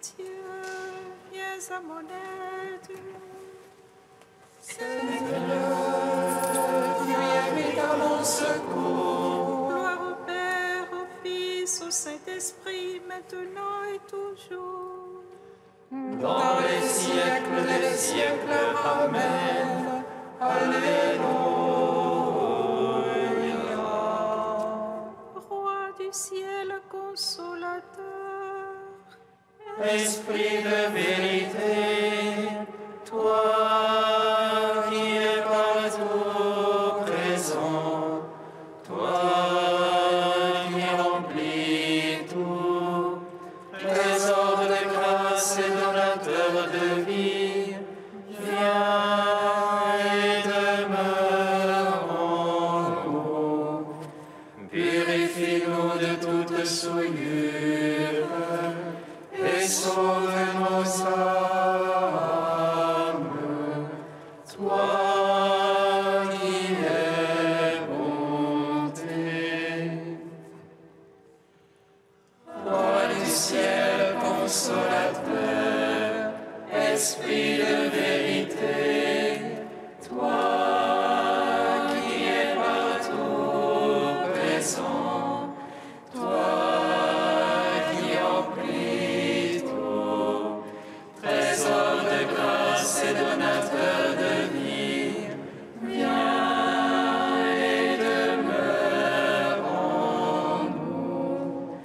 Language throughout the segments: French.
pitié, viens à mon aide. Seigneur, viens vite à mon secours. Gloire au Père, au Fils, au Saint-Esprit, maintenant et toujours. Dans les siècles des siècles, Amen. Alléluia. Roi du ciel consolateur, Esprit de vérité, toi qui es partout présent, toi qui remplis tout, trésor de grâce et donateur de vie, viens et demeure en nous. Purifie-nous de toute souillure et sauve nos âmes. Toi qui es bonté. Roi du ciel consolateur, Esprit de vérité, toi qui es partout présent, toi qui remplis tout, trésor de grâce et donateur de vie, viens et demeure en nous.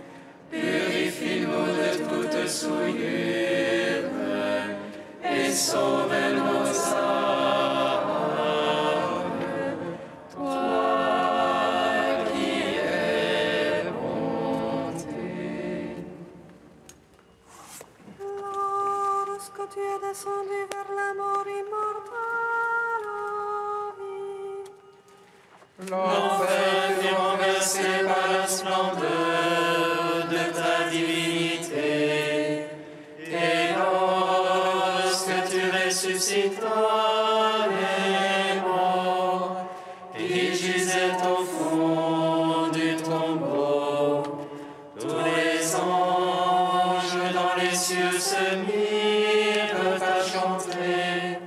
Purifie-nous de toute souillure et sauve nos âmes. Toi qui es bonté. Lorsque tu es descendu vers la mort immortelle, L'enfer fut renversé par la splendeur de ta divinité. Et lorsque tu ressuscitas les morts, qui gisaient au fond du tombeau, tous les anges dans les cieux se mirent à chanter.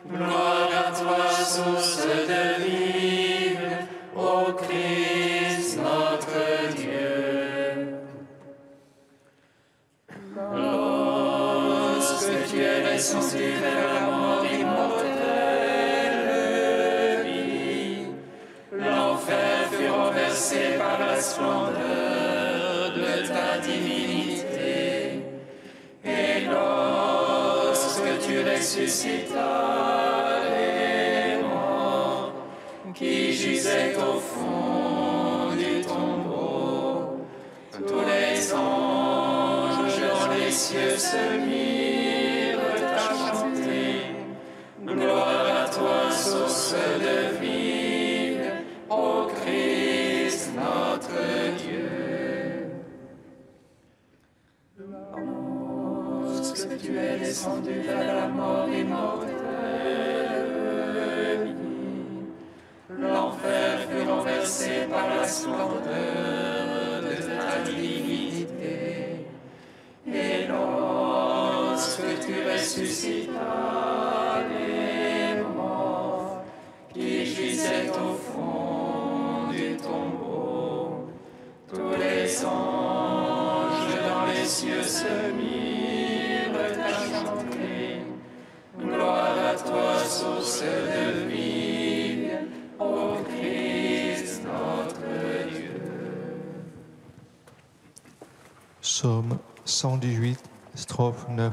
Gloire à toi, source de vie, ô Christ notre Dieu. Lorsque tu es descendu vers la mort immortelle, vie, l'enfer fut renversé par la splendeur de ta divinité. Et lorsque tu ressuscitas les morts, qui gisaient au fond du tombeau, tous les anges dans les cieux se mirent à chanter. Gloire à toi, source de vie, ô Christ notre Dieu. Lorsque tu es descendu vers la mort immortelle, l'enfer fut renversé par la splendeur de ta divinité. Et lorsque tu ressuscitas les morts, qui gisaient au fond du tombeau, tous les anges dans les cieux se mirent à chanter. Gloire à toi, source de vie, ô Christ notre Dieu. Psaume 118, strophe 9.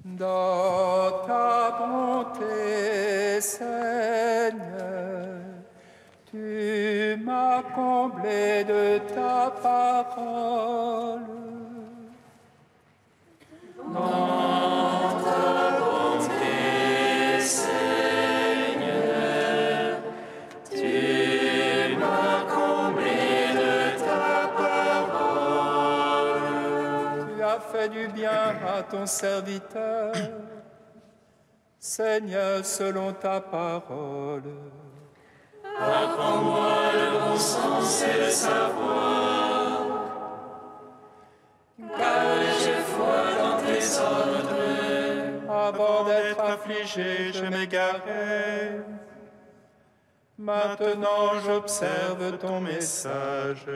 Dans ta bonté, Seigneur, tu m'as comblé de ta parole. Dans ta bonté, Seigneur, tu m'as comblé de ta parole. Tu as fait du bien à ton serviteur, Seigneur, selon ta parole. Apprends-moi le bon sens et le savoir. je m'égarais. Maintenant j'observe ton message.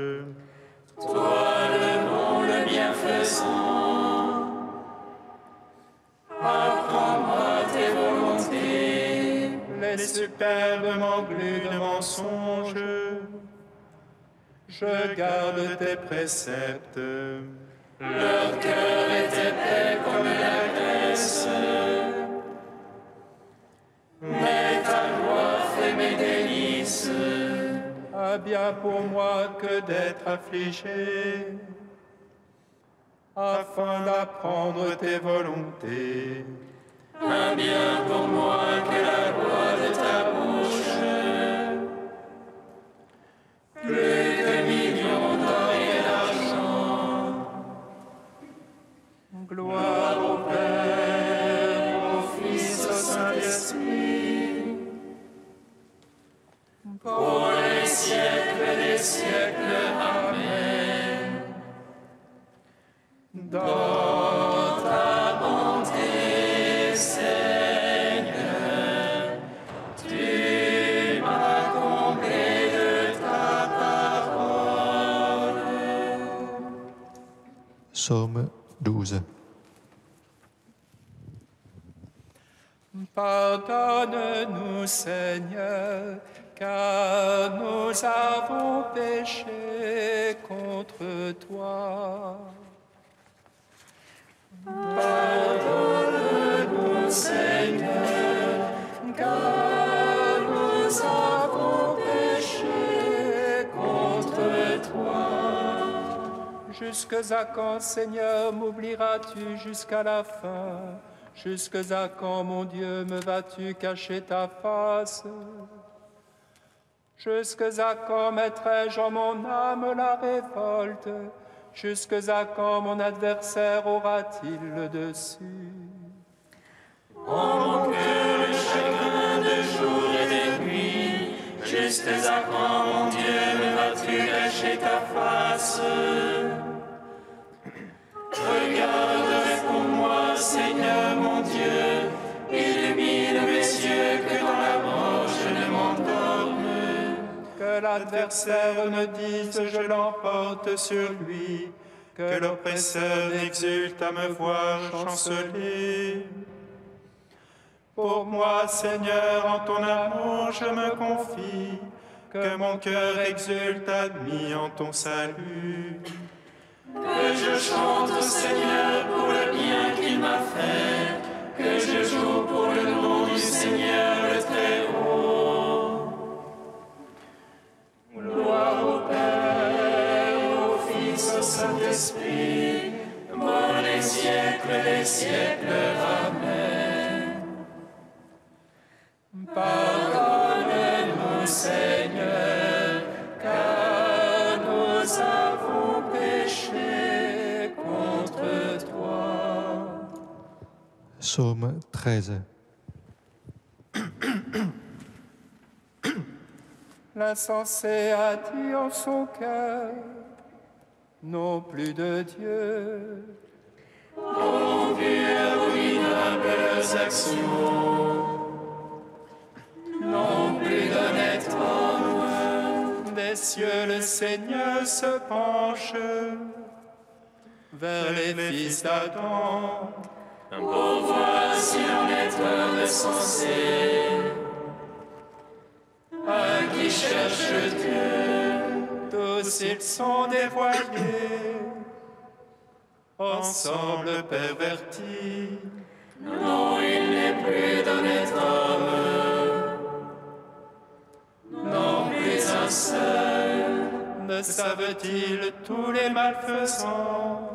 Toi le bon, le bienfaisant, apprends-moi tes volontés. Les superbes m'engluent de mensonges. Je garde tes préceptes. Leur cœur est épais comme la graisse, mais ta loi fait mes délices. Ah bien pour moi que d'être affligé, afin d'apprendre tes volontés. Un bien pour moi que la loi de ta bouche, plus que millions d'or et d'argent. Gloire au Père, au Fils, au Saint-Esprit, Pour les siècles des siècles, Amen. dans Ta bonté, Seigneur, tu m'as comblé de ta parole. Psaume 12. Pardonne-nous, Seigneur, car nous avons péché contre toi. Pardonne-nous, Seigneur, car nous avons péché contre toi. Jusque à quand, Seigneur, m'oublieras-tu jusqu'à la fin? Jusque à quand, mon Dieu, me vas-tu cacher ta face? Jusque à quand mettrai-je en mon âme la révolte? Jusque à quand mon adversaire aura-t-il le dessus? En mon cœur le chagrin de jour et de nuit, jusque à quand, mon Dieu, me vas-tu cacher ta face? Regarde, réponds-moi, Seigneur mon Dieu, illumine mes yeux, que dans la mort je ne m'endorme. Que l'adversaire ne dise je l'emporte sur lui, que l'oppresseur n'exulte à me voir chanceler. Pour moi, Seigneur, en ton amour je me confie, que mon cœur exulte admis en ton salut. Que je chante au Seigneur pour le bien qu'il m'a fait, que je joue pour le nom du Seigneur le Très-Haut. Gloire au Père, au Fils, au Saint-Esprit, pour les siècles des siècles. Amen. Pardonne-nous, Seigneur, car nous avons péché contre toi. Psaume 13. L'insensé a dit en son cœur, non plus de Dieu. Corrompus, abominables actions, non plus d'honnête homme. Des cieux le Seigneur se penche vers les fils d'Adam. Pour voir si en est un insensé, à qui cherche Dieu. Tous ils sont dévoyés, ensemble pervertis. Non, il n'est plus d'honnête homme, non plus un seul. Ne savent-ils tous les malfaisants?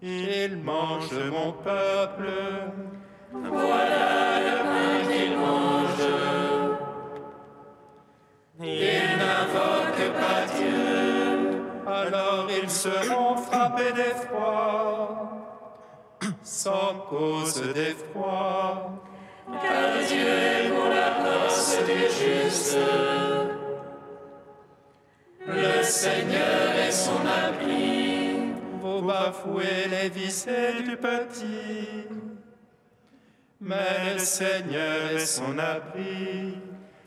Ils mangent mon peuple. Voilà le pain qu'il mange. Il n'invoque pas Dieu. Alors ils seront frappés d'effroi, sans cause d'effroi. Car Dieu est pour la grâce du juste. Le Seigneur est son abri. Vous bafouez les visées du petit, Mais le Seigneur est son abri.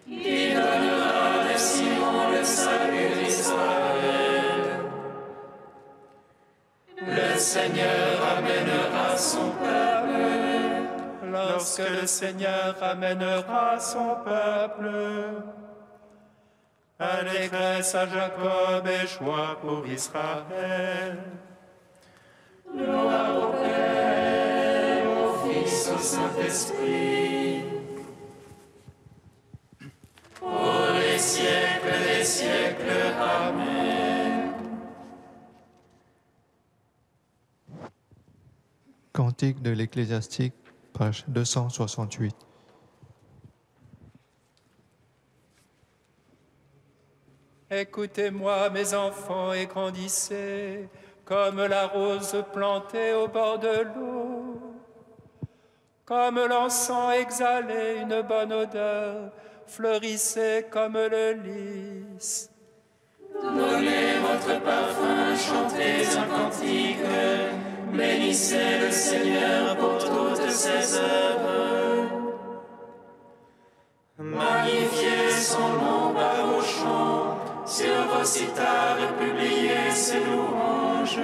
Il donnera à Sion le salut d'Israël. Le Seigneur amènera son peuple. Lorsque le Seigneur amènera son peuple, allégresse à Jacob et joie pour Israël. Gloire au Père, au Fils, au Saint-Esprit, pour les siècles des siècles. Amen. Cantique de l'Ecclésiastique, page 268. Écoutez-moi, mes enfants, et grandissez, comme la rose plantée au bord de l'eau, comme l'encens exhalé une bonne odeur, fleurissez comme le lys. Donnez votre parfum, chantez un cantique, bénissez le Seigneur pour toutes ses œuvres. Magnifiez son nom par vos chants, sur vos cithars publiez ses louanges.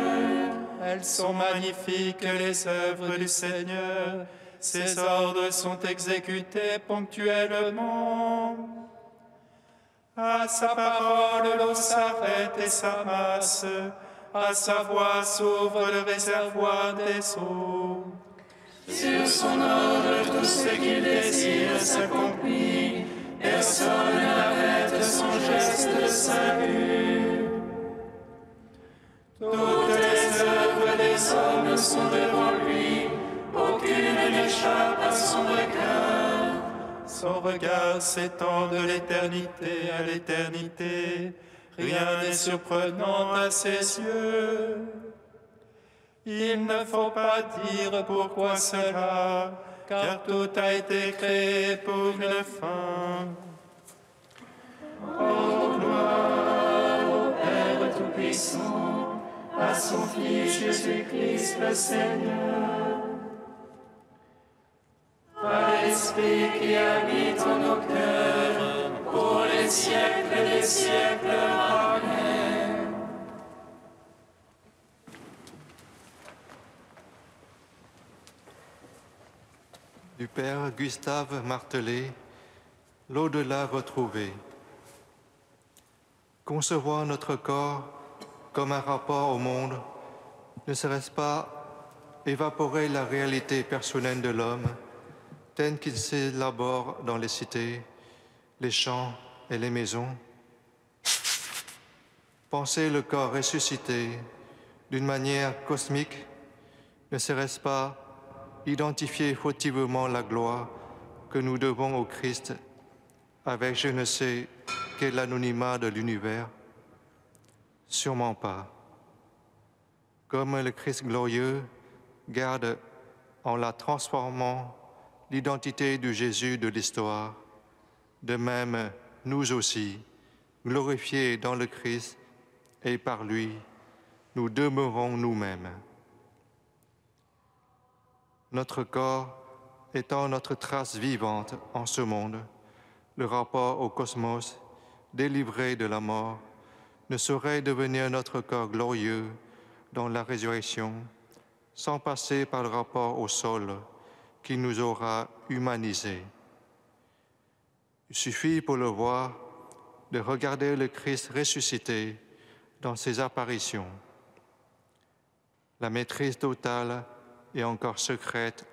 Elles sont magnifiques, les œuvres du Seigneur, ses ordres sont exécutés ponctuellement. À sa parole, l'eau s'arrête et s'amasse, à sa voix s'ouvre le réservoir des eaux. Sur son ordre, tout ce qu'il désire s'accomplit. Personne n'arrête son geste de salut. Toutes les œuvres des hommes sont devant lui. Aucune n'échappe à son regard. Son regard s'étend de l'éternité à l'éternité. Rien n'est surprenant à ses yeux. Il ne faut pas dire pourquoi cela, car tout a été créé pour une fin. Oh, gloire au Père Tout-Puissant, à son Fils Jésus-Christ le Seigneur, à l'Esprit qui habite en nos cœurs, pour les siècles des siècles. Amen. Du Père Gustave Martelet, l'au-delà retrouvé. Concevoir notre corps comme un rapport au monde, ne serait-ce pas évaporer la réalité personnelle de l'homme, telle qu'il s'élabore dans les cités, les champs et les maisons? Penser le corps ressuscité d'une manière cosmique, ne serait-ce pas identifier fautivement la gloire que nous devons au Christ avec je ne sais quel anonymat de l'univers? Sûrement pas. Comme le Christ glorieux garde en la transformant l'identité du Jésus de l'histoire, de même nous aussi, glorifiés dans le Christ et par lui, nous demeurons nous-mêmes. Notre corps étant notre trace vivante en ce monde, le rapport au cosmos, délivré de la mort, ne saurait devenir notre corps glorieux dans la résurrection, sans passer par le rapport au sol qui nous aura humanisés. Il suffit pour le voir de regarder le Christ ressuscité dans ses apparitions. La maîtrise totale et encore secrète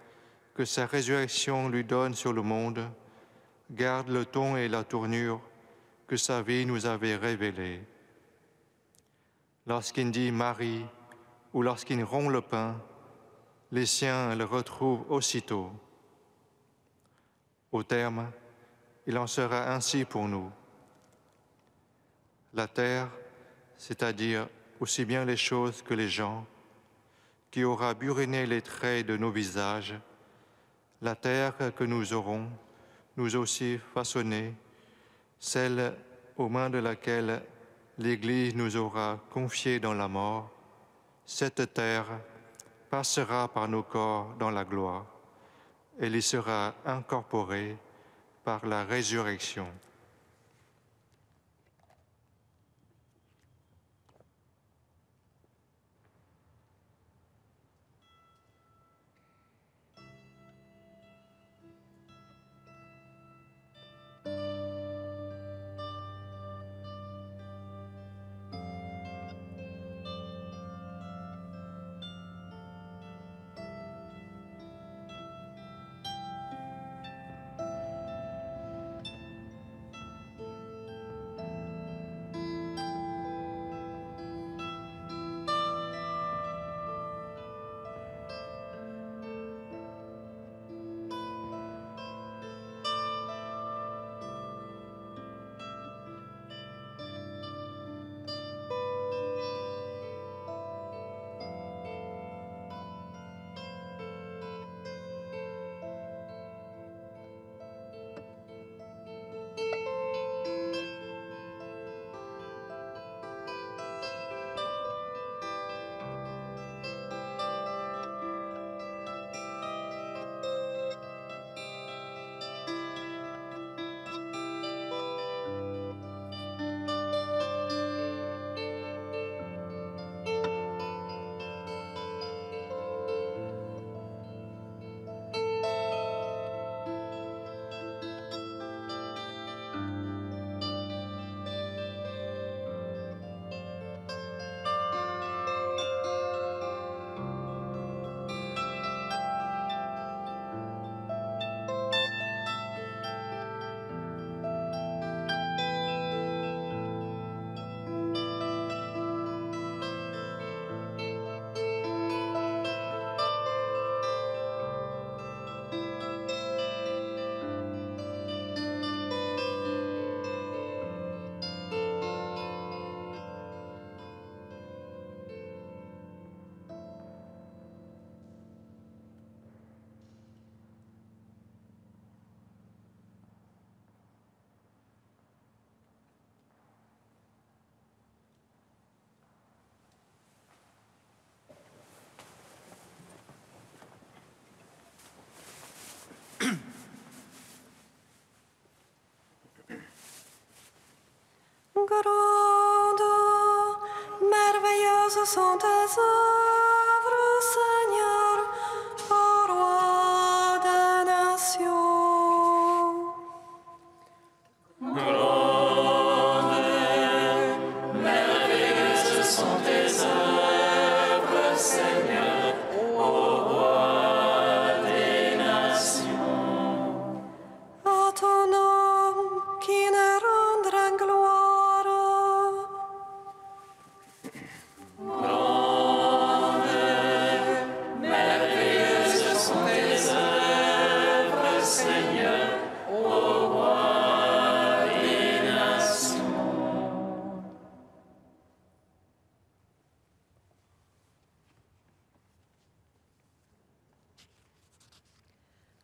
que sa résurrection lui donne sur le monde garde le ton et la tournure que sa vie nous avait révélés. Lorsqu'il dit Marie ou lorsqu'il rompt le pain, les siens le retrouvent aussitôt. Au terme, il en sera ainsi pour nous. La terre, c'est-à-dire aussi bien les choses que les gens, qui aura buriné les traits de nos visages, la terre que nous aurons, nous aussi façonnée, celle aux mains de laquelle l'Église nous aura confiés dans la mort, cette terre passera par nos corps dans la gloire, elle y sera incorporée par la résurrection. Grandes, merveilleuses sont tes œuvres, Seigneur, ô roi des nations. Merveilleuses sont tes œuvres, Seigneur, ô roi des nations. À ton nom qui ne rendra gloire. Merveilleuses sont tes œuvres, Seigneur, ô roi des nations.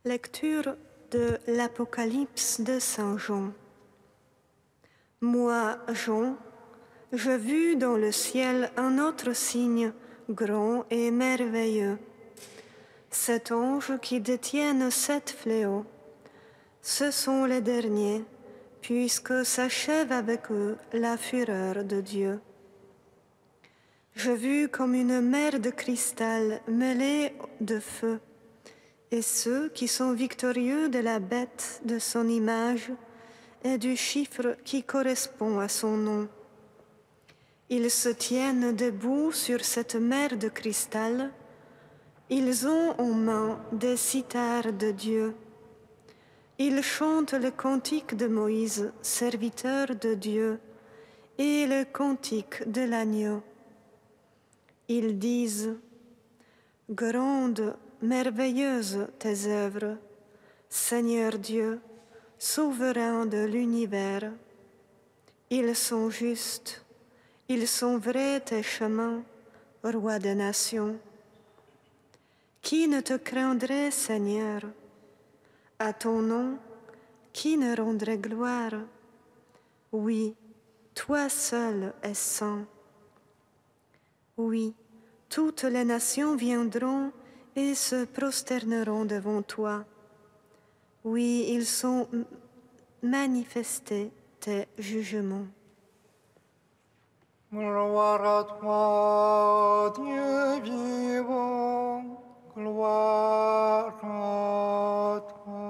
Lecture de l'Apocalypse de Saint Jean. Moi, Jean, je vis dans le ciel un autre signe grand et merveilleux. Cet ange qui détiennent 7 fléaux. Ce sont les derniers, puisque s'achève avec eux la fureur de Dieu. Je vis comme une mer de cristal mêlée de feu, et ceux qui sont victorieux de la bête, de son image et du chiffre qui correspond à son nom. Ils se tiennent debout sur cette mer de cristal. Ils ont en main des cithars de Dieu. Ils chantent le cantique de Moïse, serviteur de Dieu, et le cantique de l'agneau. Ils disent: Grandes, merveilleuses tes œuvres, Seigneur Dieu, souverain de l'univers. Ils sont justes, ils sont vrais tes chemins, roi des nations. Qui ne te craindrait, Seigneur? À ton nom, qui ne rendrait gloire? Oui, toi seul es saint. Oui, toutes les nations viendront et se prosterneront devant toi, Oui, ils sont manifestés tes jugements. Gloire à toi, Dieu vivant, gloire à toi.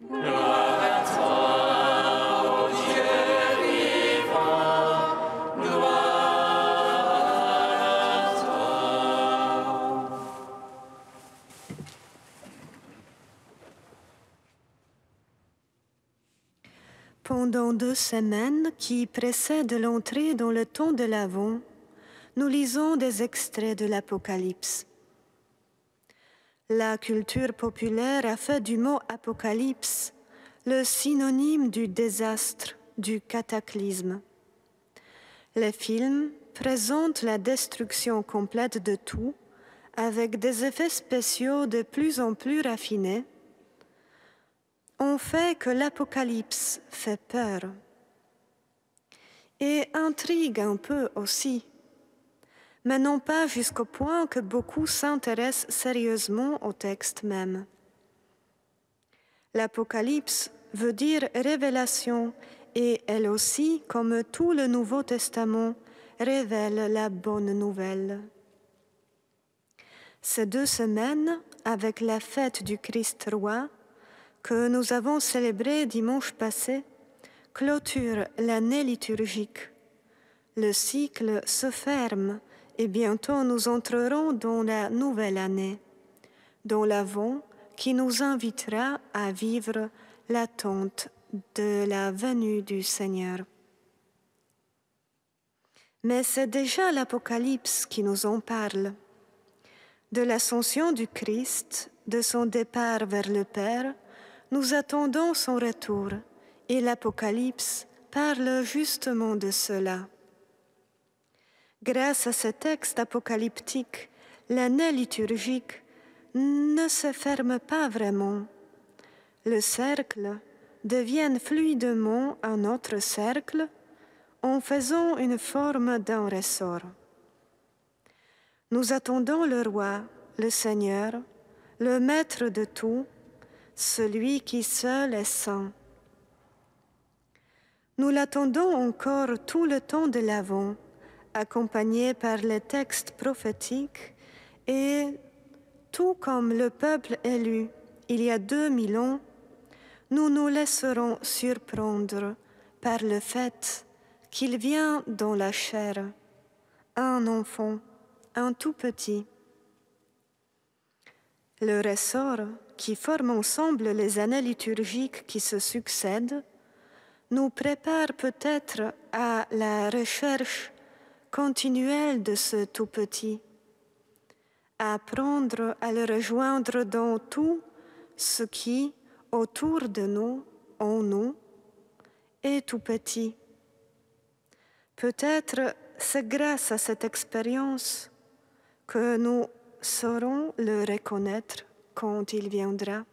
Gloire à toi, ô Dieu vivant, gloire à toi. Pendant 2 semaines qui précèdent l'entrée dans le temps de l'Avent, nous lisons des extraits de l'Apocalypse. La culture populaire a fait du mot apocalypse le synonyme du désastre, du cataclysme. Les films présentent la destruction complète de tout, avec des effets spéciaux de plus en plus raffinés. On fait que l'Apocalypse fait peur et intrigue un peu aussi, mais non pas jusqu'au point que beaucoup s'intéressent sérieusement au texte même. L'Apocalypse veut dire révélation et elle aussi, comme tout le Nouveau Testament, révèle la bonne nouvelle. Ces 2 semaines, avec la fête du Christ roi, que nous avons célébrée dimanche passé, clôturent l'année liturgique. Le cycle se ferme et bientôt nous entrerons dans la nouvelle année, dans l'Avent qui nous invitera à vivre l'attente de la venue du Seigneur. Mais c'est déjà l'Apocalypse qui nous en parle. De l'ascension du Christ, de son départ vers le Père, nous attendons son retour et l'Apocalypse parle justement de cela. Grâce à ce texte apocalyptique, l'année liturgique ne se ferme pas vraiment. Le cercle devient fluidement un autre cercle en faisant une forme d'un ressort. Nous attendons le roi, le Seigneur, le maître de tout, celui qui seul est saint. Nous l'attendons encore tout le temps de l'Avent, accompagné par les textes prophétiques et tout comme le peuple élu il y a 2000 ans, nous nous laisserons surprendre par le fait qu'il vient dans la chair, un enfant, un tout petit. Le ressort qui forme ensemble les années liturgiques qui se succèdent nous prépare peut-être à la recherche continuelle de ce tout petit, à apprendre à le rejoindre dans tout ce qui, autour de nous, en nous, est tout petit. Peut-être c'est grâce à cette expérience que nous saurons le reconnaître quand il viendra.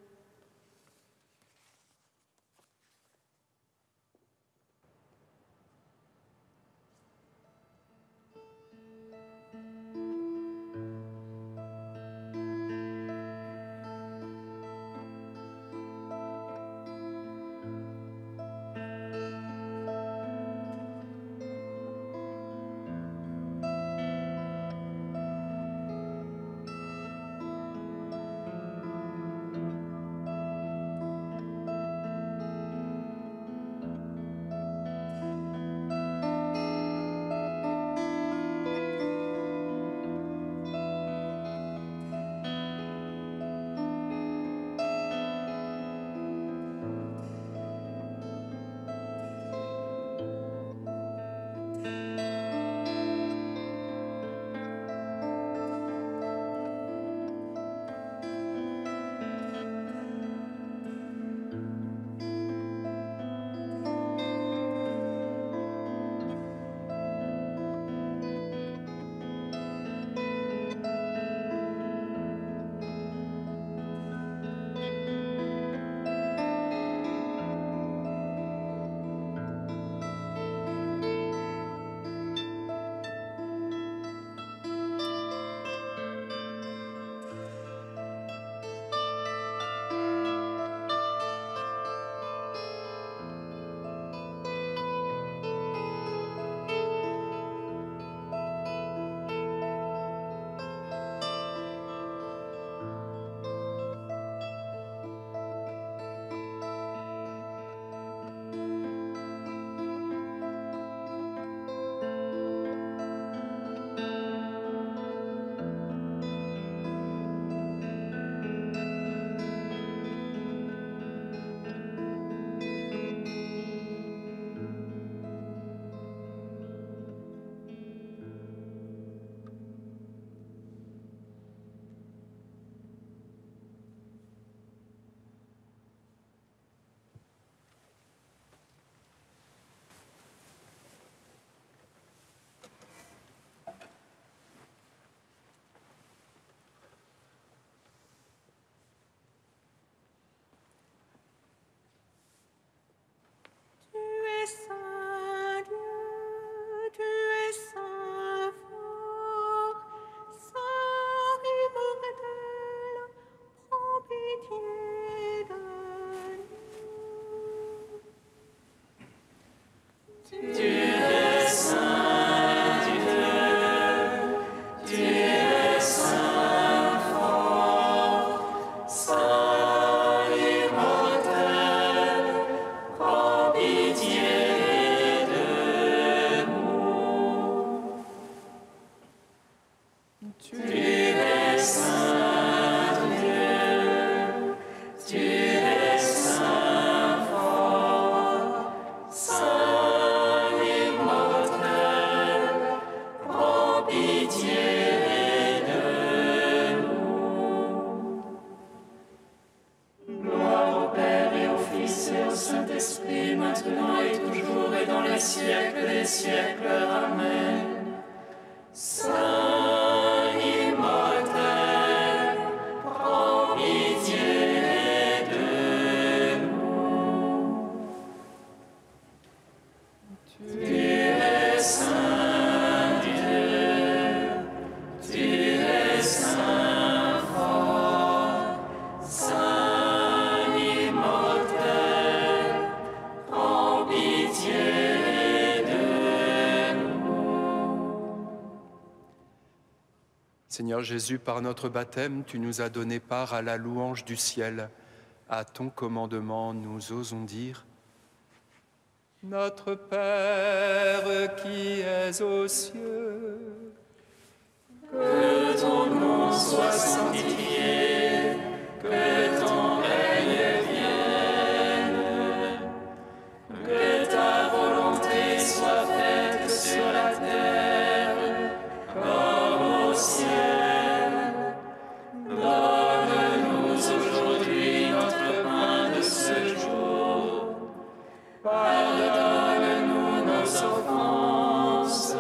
Saint-Esprit, maintenant et toujours et dans les siècles des siècles. Amen. Saint immortel, prends pitié de nous. Tu es saint Dieu, tu es saint fort, saint immortel, prends pitié de nous. Seigneur Jésus, par notre baptême, tu nous as donné part à la louange du ciel. À ton commandement, nous osons dire: Notre Père qui es aux cieux, Que ton nom soit sanctifié, que ton règne vienne, que ta volonté soit faite sur la terre comme au ciel. Donne-nous aujourd'hui notre pain de ce jour. Pardonne-nous nos offenses,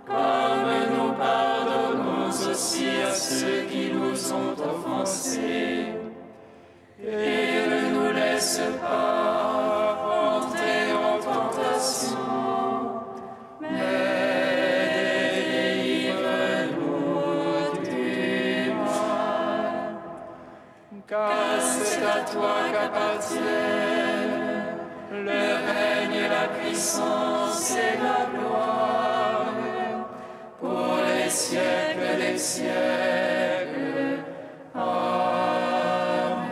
comme nous pardonnons aussi à ceux qui nous ont offensés. Et ne nous laisse pas entrer en tentation, mais délivre-nous du mal. Car c'est à toi qu'appartiennent le règne, la puissance et la gloire, pour les siècles des siècles. Amen.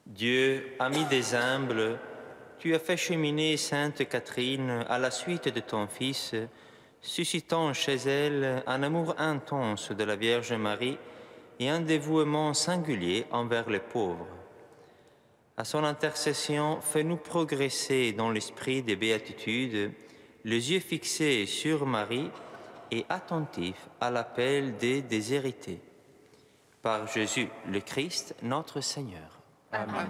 Dieu, ami des humbles, tu as fait cheminer Sainte Catherine à la suite de ton Fils, suscitant chez elle un amour intense de la Vierge Marie et un dévouement singulier envers les pauvres. À son intercession, fais-nous progresser dans l'esprit des béatitudes, les yeux fixés sur Marie et attentifs à l'appel des déshérités. Par Jésus le Christ, notre Seigneur. Amen.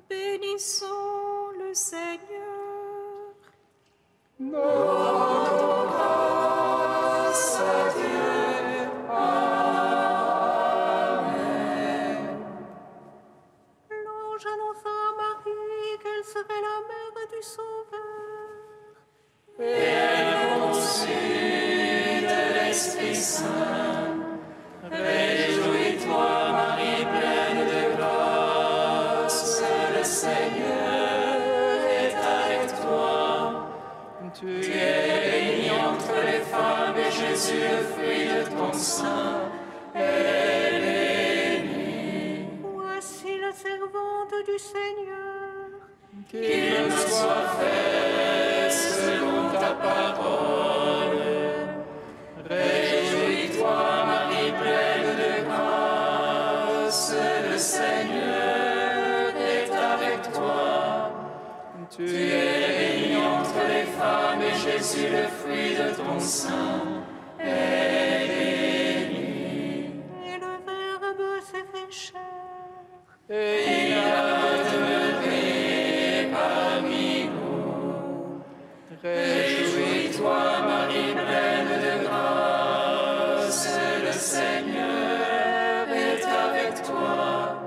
Bénissons le Seigneur. Grâce à Dieu. Amen. L'ange annonça à Marie qu'elle serait la mère du Sauveur. Et elle conçut de l'Esprit Saint. Réjouis-toi, Marie, pleine de grâce, le Seigneur est avec toi. Tu es bénie entre les femmes, et Jésus, le fruit de ton sein, est béni. Voici la servante du Seigneur. Qu'il me soit fait selon ta parole. Réjouis-toi, Marie, pleine de grâce, le Seigneur est avec toi. Tu es bénie entre les femmes, et Jésus, le fruit de ton sein, est béni. Et le Verbe s'est fait chair. Et il a demeuré parmi nous. Réjouis-toi, Marie, pleine de grâce, le Seigneur est avec toi.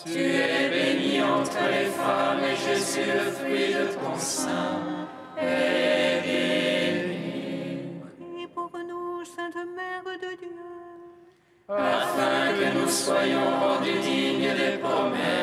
Tu es bénie entre les femmes, et Jésus, le fruit de ton sein, est béni. Prie pour nous, Sainte Mère de Dieu. Afin que nous soyons rendus dignes des promesses